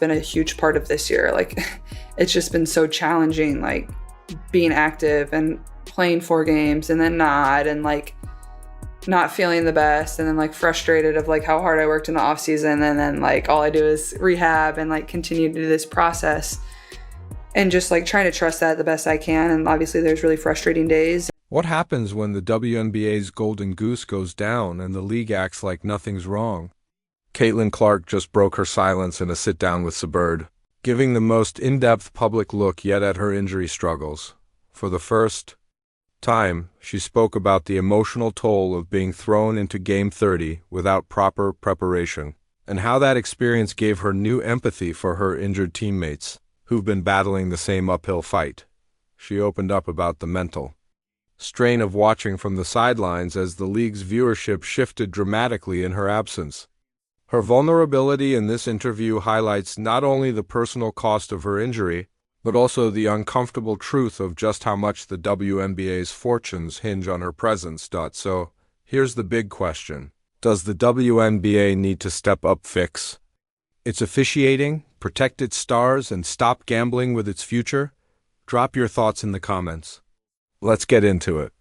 been a huge part of this year. Like, it's just been so challenging, like being active and playing 4 games and then not, and like not feeling the best, and then like frustrated of like how hard I worked in the off season, and then like all I do is rehab and like continue to do this process, and just like trying to trust that the best I can. And obviously there's really frustrating days. What happens when the WNBA's golden goose goes down and the league acts like nothing's wrong? Caitlin Clark just broke her silence in a sit-down with Sabird, giving the most in-depth public look yet at her injury struggles. For the first time, she spoke about the emotional toll of being thrown into Game 30 without proper preparation, and how that experience gave her new empathy for her injured teammates, who've been battling the same uphill fight. She opened up about the mental strain of watching from the sidelines as the league's viewership shifted dramatically in her absence. Her vulnerability in this interview highlights not only the personal cost of her injury, but also the uncomfortable truth of just how much the WNBA's fortunes hinge on her presence. So, here's the big question. Does the WNBA need to step up fix its officiating, protect its stars, and stop gambling with its future? Drop your thoughts in the comments. Let's get into it.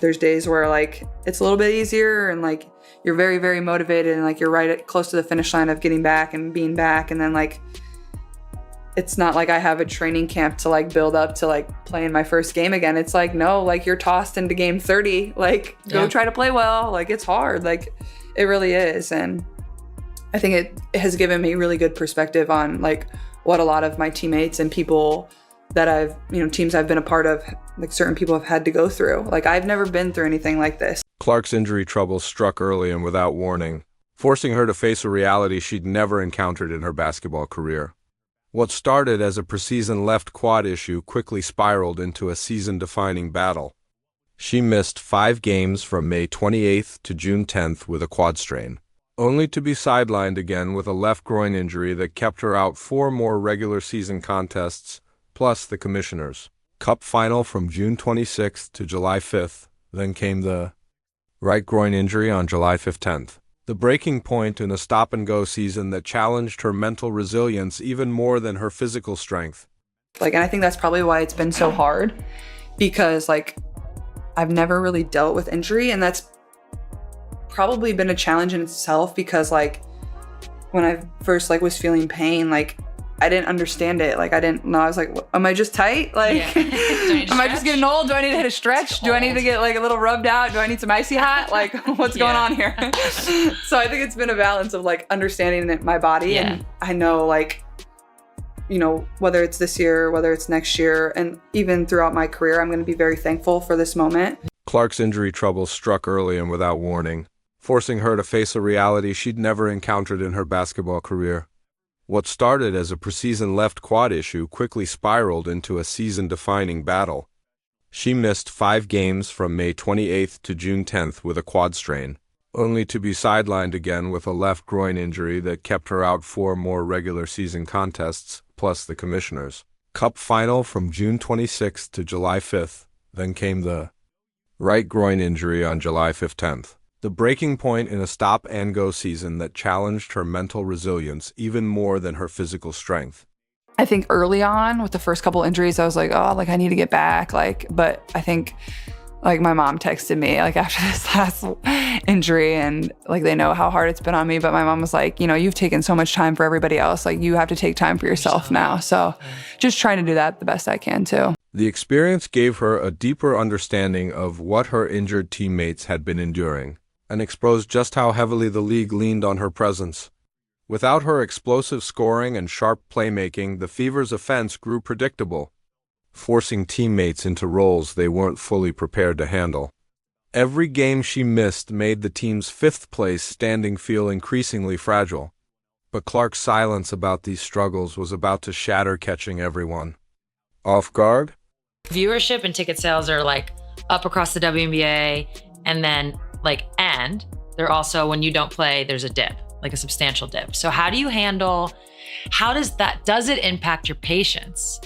There's days where like it's a little bit easier and like you're very, very motivated and like you're close to the finish line of getting back and being back. And then like, it's not like I have a training camp to like build up to like playing my first game again. It's like, no, like you're tossed into Game 30, like go try to play well. Like it's hard, like it really is. And I think it has given me really good perspective on like what a lot of my teammates and people that teams I've been a part of, like certain people have had to go through. Like I've never been through anything like this. Clark's injury troubles struck early and without warning, forcing her to face a reality she'd never encountered in her basketball career. What started as a preseason left quad issue quickly spiraled into a season-defining battle. She missed 5 games from May 28th to June 10th with a quad strain, only to be sidelined again with a left groin injury that kept her out 4 more regular season contests, plus the Commissioner's Cup final from June 26th to July 5th. Then came the right groin injury on July 15th. The breaking point in a stop-and-go season that challenged her mental resilience even more than her physical strength. Like, and I think that's probably why it's been so hard, because like I've never really dealt with injury, and that's probably been a challenge in itself, because like when I first like was feeling pain, like I didn't understand it. Like I didn't know. I was like, am I just tight? Like, am I just getting old? Do I need to hit a stretch? Do I need to get like a little rubbed out? Do I need some icy hot? Like what's going on here? So I think it's been a balance of like understanding my body. And I know like, whether it's this year, whether it's next year, and even throughout my career, I'm going to be very thankful for this moment. Clark's injury troubles struck early and without warning, forcing her to face a reality she'd never encountered in her basketball career. What started as a preseason left quad issue quickly spiraled into a season-defining battle. She missed 5 games from May 28th to June 10th with a quad strain, only to be sidelined again with a left groin injury that kept her out 4 more regular season contests, plus the Commissioner's Cup final from June 26th to July 5th. Then came the right groin injury on July 15th. The breaking point in a stop-and-go season that challenged her mental resilience even more than her physical strength. I think early on with the first couple injuries, I was like, oh, like I need to get back. But I think like my mom texted me like after this last injury, and like they know how hard it's been on me. But my mom was like, you've taken so much time for everybody else. Like you have to take time for yourself now. So just trying to do that the best I can too. The experience gave her a deeper understanding of what her injured teammates had been enduring, and exposed just how heavily the league leaned on her presence. Without her explosive scoring and sharp playmaking, the Fever's offense grew predictable, forcing teammates into roles they weren't fully prepared to handle. Every game she missed made the team's 5th place standing feel increasingly fragile. But Clark's silence about these struggles was about to shatter, catching everyone off guard. Viewership and ticket sales are like up across the WNBA, and then and they're also, when you don't play, there's a dip, like a substantial dip. So how do you handle, does it impact your patience?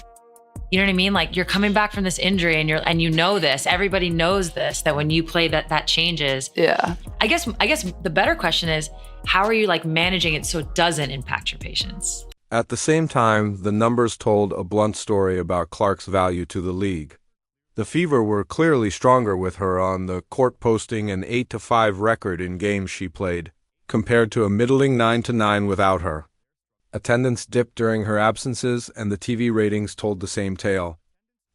You know what I mean? Like you're coming back from this injury and you know this, everybody knows this, that when you play that changes. Yeah. I guess the better question is, how are you like managing it so it doesn't impact your patience? At the same time, the numbers told a blunt story about Clark's value to the league. The Fever were clearly stronger with her on the court, posting an 8-5 record in games she played, compared to a middling 9-9 without her. Attendance dipped during her absences, and the TV ratings told the same tale.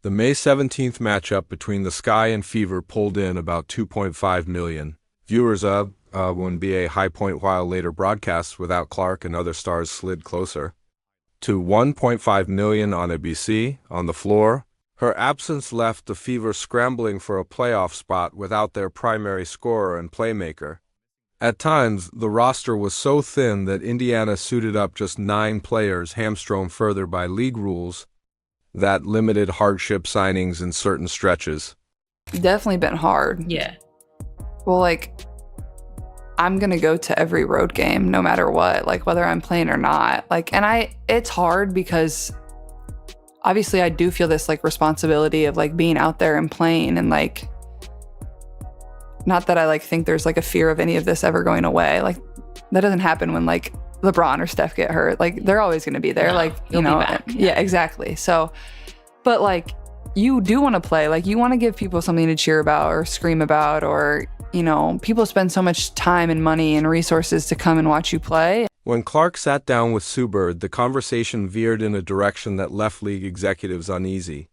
The May 17th matchup between the Sky and Fever pulled in about 2.5 million viewers, a WNBA high point, while later broadcasts without Clark and other stars slid closer to 1.5 million on ABC. On the floor, her absence left the Fever scrambling for a playoff spot without their primary scorer and playmaker. At times, the roster was so thin that Indiana suited up just 9 players, hamstrung further by league rules that limited hardship signings in certain stretches. Definitely been hard. Yeah. Well, like, I'm going to go to every road game no matter what, like whether I'm playing or not. Like, and it's hard because obviously I do feel this like responsibility of like being out there and playing, and like, not that I like think there's like a fear of any of this ever going away. Like, that doesn't happen when like LeBron or Steph get hurt. Like, they're always going to be there. No, like, you'll be back. Yeah, exactly. So, but like, you do want to play. Like, you want to give people something to cheer about or scream about, or, you know, people spend so much time and money and resources to come and watch you play. When Clark sat down with Sue Bird, the conversation veered in a direction that left league executives uneasy.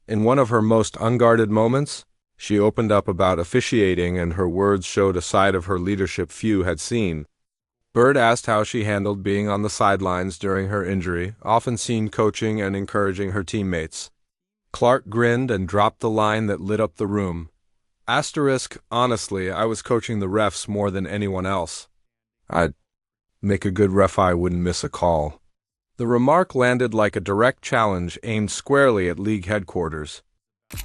In one of her most unguarded moments, she opened up about officiating, and her words showed a side of her leadership few had seen. Bird asked how she handled being on the sidelines during her injury, often seen coaching and encouraging her teammates. Clark grinned and dropped the line that lit up the room. Honestly, I was coaching the refs more than anyone else. I'd make a good ref, I wouldn't miss a call. The remark landed like a direct challenge aimed squarely at league headquarters.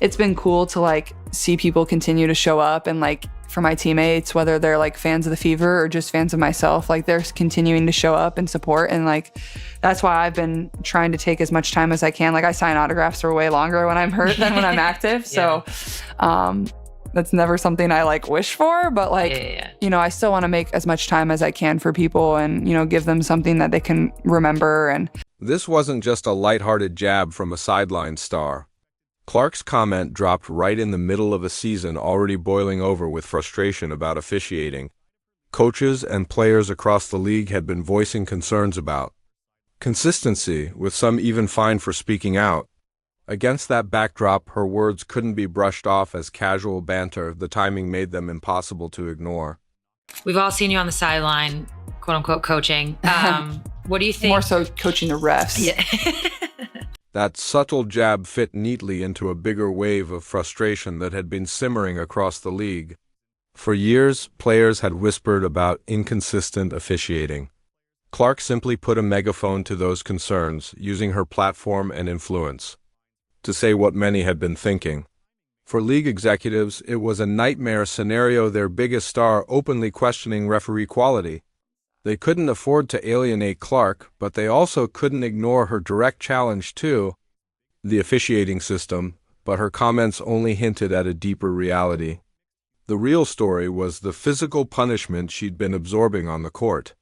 It's been cool to like see people continue to show up, and like for my teammates, whether they're like fans of the Fever or just fans of myself, like they're continuing to show up and support. And like, that's why I've been trying to take as much time as I can. Like, I sign autographs for way longer when I'm hurt than when I'm active. Yeah. So that's never something I like wish for, but like, you know, I still want to make as much time as I can for people and, you know, give them something that they can remember. And this wasn't just a lighthearted jab from a sideline star. Clark's comment dropped right in the middle of a season already boiling over with frustration about officiating. Coaches and players across the league had been voicing concerns about consistency, with some even fined for speaking out. Against that backdrop, her words couldn't be brushed off as casual banter. The timing made them impossible to ignore. We've all seen you on the sideline, quote unquote, coaching. What do you think? more so coaching the refs. Yeah. That subtle jab fit neatly into a bigger wave of frustration that had been simmering across the league. For years, players had whispered about inconsistent officiating. Clark simply put a megaphone to those concerns, using her platform and influence to say what many had been thinking. For league executives, it was a nightmare scenario, their biggest star openly questioning referee quality. They couldn't afford to alienate Clark, but they also couldn't ignore her direct challenge to the officiating system, but her comments only hinted at a deeper reality. The real story was the physical punishment she'd been absorbing on the court.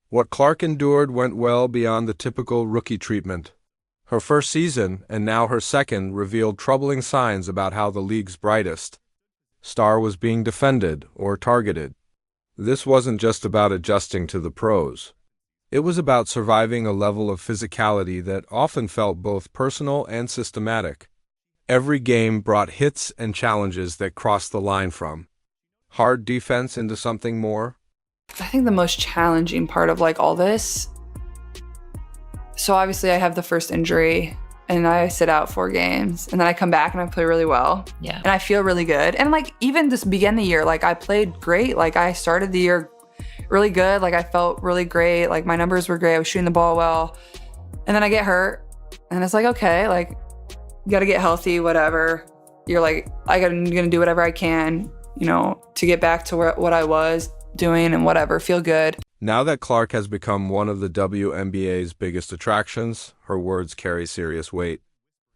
What Clark endured went well beyond the typical rookie treatment. Her first season, and now her second, revealed troubling signs about how the league's brightest star was being defended or targeted. This wasn't just about adjusting to the pros. It was about surviving a level of physicality that often felt both personal and systematic. Every game brought hits and challenges that crossed the line from hard defense into something more. I think the most challenging part of like all this, so obviously I have the first injury and I sit out 4 games, and then I come back and I play really well. Yeah. And I feel really good. And like, even just begin the year, like I played great. Like, I started the year really good. Like, I felt really great. Like, my numbers were great. I was shooting the ball well. And then I get hurt, and it's like, okay, like, you gotta get healthy, whatever. You're like, I'm gonna do whatever I can, you know, to get back to what I was doing and whatever, feel good. Now that Clark has become one of the WNBA's biggest attractions, her words carry serious weight.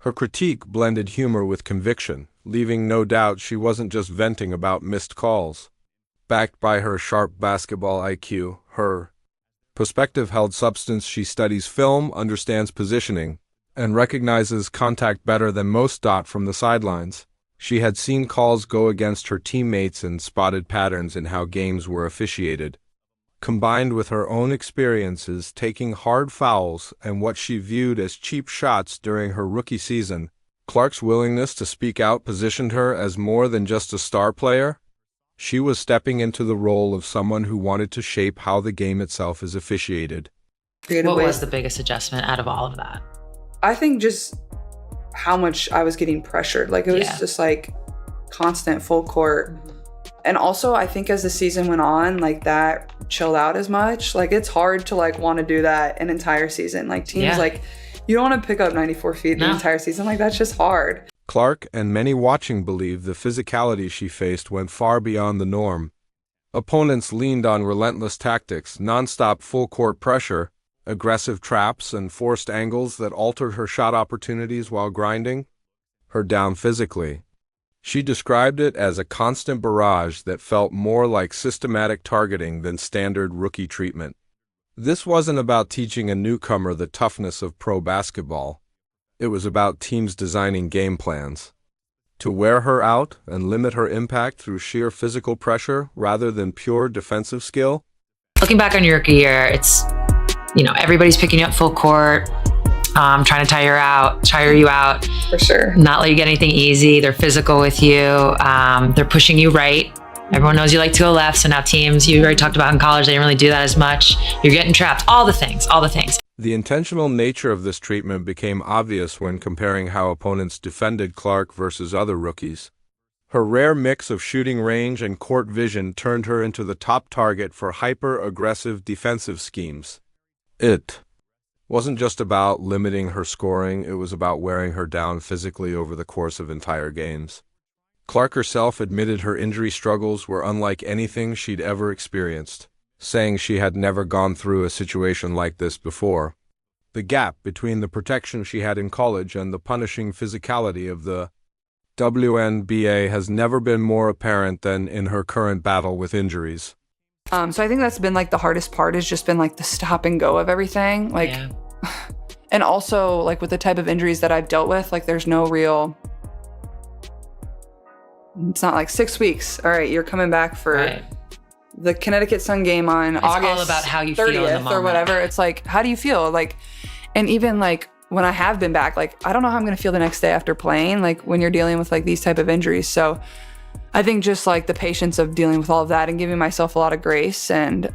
Her critique blended humor with conviction, leaving no doubt she wasn't just venting about missed calls. Backed by her sharp basketball IQ, her Perspective-held substance, she studies film, understands positioning, and recognizes contact better than most. From the sidelines, she had seen calls go against her teammates and spotted patterns in how games were officiated. Combined with her own experiences taking hard fouls and what she viewed as cheap shots during her rookie season, Clark's willingness to speak out positioned her as more than just a star player. She was stepping into the role of someone who wanted to shape how the game itself is officiated. What was the biggest adjustment out of all of that? I think just how much I was getting pressured. Like it was just like constant full court. And also I think as the season went on, like that chilled out as much. Like it's hard to like want to do that an entire season. Like teams like you don't want to pick up 94 feet the entire season. Like that's just hard. Clark and many watching believe the physicality she faced went far beyond the norm. Opponents leaned on relentless tactics, nonstop full-court pressure, aggressive traps, and forced angles that altered her shot opportunities while grinding her down physically. She described it as a constant barrage that felt more like systematic targeting than standard rookie treatment. This wasn't about teaching a newcomer the toughness of pro basketball. It was about teams designing game plans to wear her out and limit her impact through sheer physical pressure rather than pure defensive skill. Looking back on your rookie year, it's, everybody's picking you up full court, trying to tire you out. For sure. Not let you get anything easy. They're physical with you. They're pushing you right. Everyone knows you like to go left. So now teams, you already talked about in college, they didn't really do that as much. You're getting trapped. All the things. The intentional nature of this treatment became obvious when comparing how opponents defended Clark versus other rookies. Her rare mix of shooting range and court vision turned her into the top target for hyper-aggressive defensive schemes. It wasn't just about limiting her scoring, it was about wearing her down physically over the course of entire games. Clark herself admitted her injury struggles were unlike anything she'd ever experienced, saying she had never gone through a situation like this before. The gap between the protection she had in college and the punishing physicality of the WNBA has never been more apparent than in her current battle with injuries. So I think that's been like the hardest part, has just been like the stop and go of everything. Like, and also like with the type of injuries that I've dealt with, like there's no real, it's not like 6 weeks. All right, you're coming back for the Connecticut Sun game on August all about how you feel in the 30th moment. or whatever. It's like, how do you feel? Like, and even like when I have been back, like I don't know how I'm going to feel the next day after playing, like when you're dealing with like these type of injuries. So I think just like the patience of dealing with all of that and giving myself a lot of grace and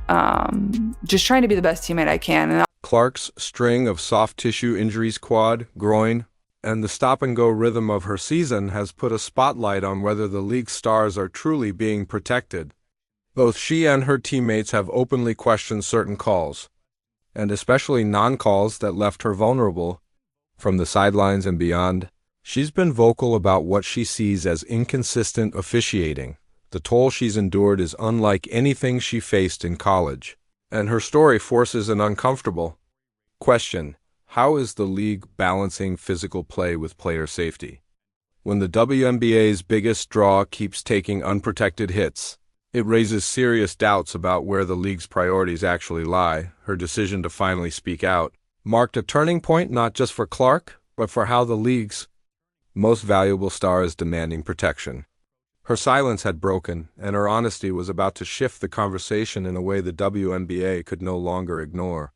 just trying to be the best teammate I can. And Clark's string of soft tissue injuries, quad, groin, and the stop-and-go rhythm of her season has put a spotlight on whether the league's stars are truly being protected. Both she and her teammates have openly questioned certain calls, and especially non-calls that left her vulnerable. From the sidelines and beyond, she's been vocal about what she sees as inconsistent officiating. The toll she's endured is unlike anything she faced in college, and her story forces an uncomfortable question. How is the league balancing physical play with player safety? When the WNBA's biggest draw keeps taking unprotected hits, it raises serious doubts about where the league's priorities actually lie. Her decision to finally speak out marked a turning point not just for Clark, but for how the league's most valuable star is demanding protection. Her silence had broken, and her honesty was about to shift the conversation in a way the WNBA could no longer ignore.